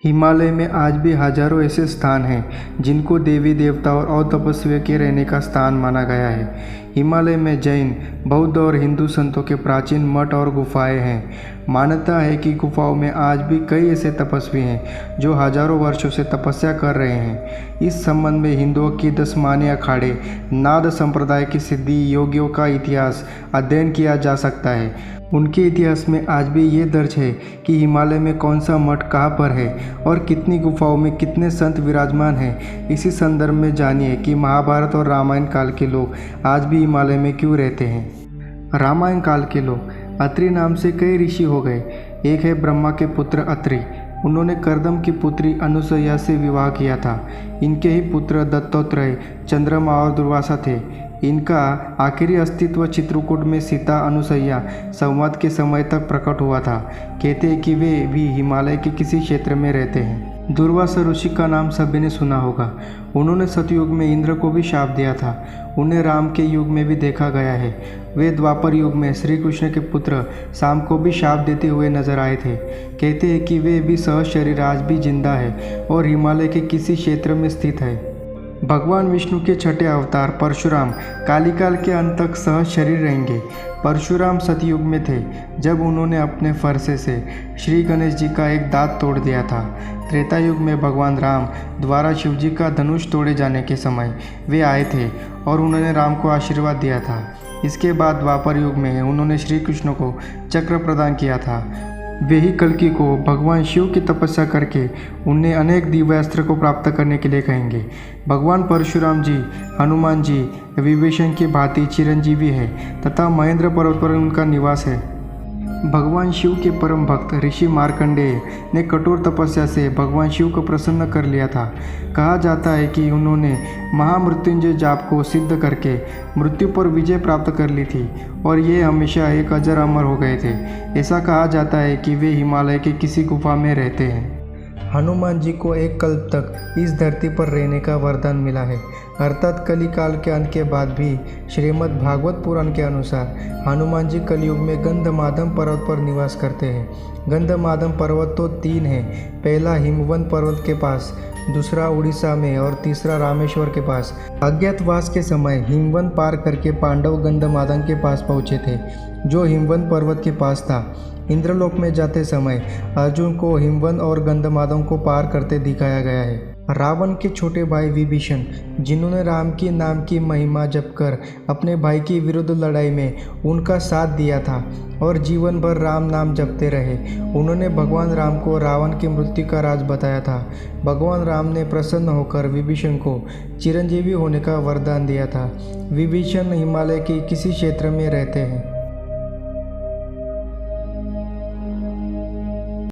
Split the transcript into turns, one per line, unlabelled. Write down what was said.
हिमालय में आज भी हजारों ऐसे स्थान हैं जिनको देवी देवताओं और तपस्वियों के रहने का स्थान माना गया है। हिमालय में जैन, बौद्ध और हिंदू संतों के प्राचीन मठ और गुफाएं हैं। मान्यता है कि गुफाओं में आज भी कई ऐसे तपस्वी हैं जो हजारों वर्षों से तपस्या कर रहे हैं। इस संबंध में हिंदुओं की 10 माने अखाड़े, नाद संप्रदाय की सिद्धि योगियों का इतिहास अध्ययन किया जा सकता है। उनके इतिहास में आज भी ये दर्ज है कि हिमालय में कौन सा मठ कहाँ पर है और कितनी गुफाओं में कितने संत विराजमान हैं। इसी संदर्भ में जानिए कि महाभारत और रामायण काल के लोग आज भी हिमालय में क्यों रहते हैं। रामायण काल के लोग अत्रि नाम से कई ऋषि हो गए। एक है ब्रह्मा के पुत्र अत्रि। उन्होंने कर्दम की पुत्री अनुसुईया से विवाह किया था। इनके ही पुत्र दत्तात्रेय, चंद्रमा और दुर्वासा थे। इनका आखिरी अस्तित्व चित्रकूट में सीता अनुसुईया संवाद के समय तक प्रकट हुआ था। कहते हैं कि वे भी हिमालय के किसी क्षेत्र में रहते हैं। दुर्वासा ऋषि का नाम सभी ने सुना होगा। उन्होंने सतयुग में इंद्र को भी शाप दिया था। उन्हें राम के युग में भी देखा गया है। वे द्वापर युग में श्री कृष्ण के पुत्र शाम को भी शाप देते हुए नजर आए थे। कहते हैं कि वे भी सह शरीर आज भी जिंदा है और हिमालय के किसी क्षेत्र में स्थित है। भगवान विष्णु के छठे अवतार परशुराम कालिकाल के अंत तक सह शरीर रहेंगे। परशुराम सतयुग में थे जब उन्होंने अपने फरसे से श्री गणेश जी का एक दांत तोड़ दिया था। त्रेता युग में भगवान राम द्वारा शिवजी का धनुष तोड़े जाने के समय वे आए थे और उन्होंने राम को आशीर्वाद दिया था। इसके बाद द्वापर युग में उन्होंने श्री कृष्ण को चक्र प्रदान किया था। वे ही कल्कि को भगवान शिव की तपस्या करके उन्हें अनेक दिव्य अस्त्र को प्राप्त करने के लिए कहेंगे। भगवान परशुराम जी, हनुमान जी विभीषण की भांति चिरंजीवी है तथा महेंद्र पर्वत पर उनका निवास है। भगवान शिव के परम भक्त ऋषि मार्कंडेय ने कठोर तपस्या से भगवान शिव को प्रसन्न कर लिया था। कहा जाता है कि उन्होंने महामृत्युंजय जाप को सिद्ध करके मृत्यु पर विजय प्राप्त कर ली थी और ये हमेशा एक अजर अमर हो गए थे। ऐसा कहा जाता है कि वे हिमालय के किसी गुफा में रहते हैं। हनुमान जी को एक कल्प तक इस धरती पर रहने का वरदान मिला है, अर्थात कली काल के अंत के बाद भी। श्रीमद् भागवत पुराण के अनुसार हनुमान जी कलयुग में गंधमादम पर्वत पर निवास करते हैं। गंधमादम पर्वत तो 3 हैं। पहला हिमवंत पर्वत के पास, दूसरा उड़ीसा में और तीसरा रामेश्वर के पास। अज्ञातवास के समय हिमवंत पार करके पांडव गंधमादम के पास पहुँचे थे जो हिमवंत पर्वत के पास था। इंद्रलोक में जाते समय अर्जुन को हिमवंत और गंधमादम को पार करते दिखाया गया है। रावण के छोटे भाई विभीषण, जिन्होंने राम की नाम की महिमा जपकर अपने भाई की विरुद्ध लड़ाई में उनका साथ दिया था और जीवन भर राम नाम जपते रहे, उन्होंने भगवान राम को रावण की मृत्यु का राज बताया था। भगवान राम ने प्रसन्न होकर विभीषण को चिरंजीवी होने का वरदान दिया था। विभीषण हिमालय के किसी क्षेत्र में रहते हैं।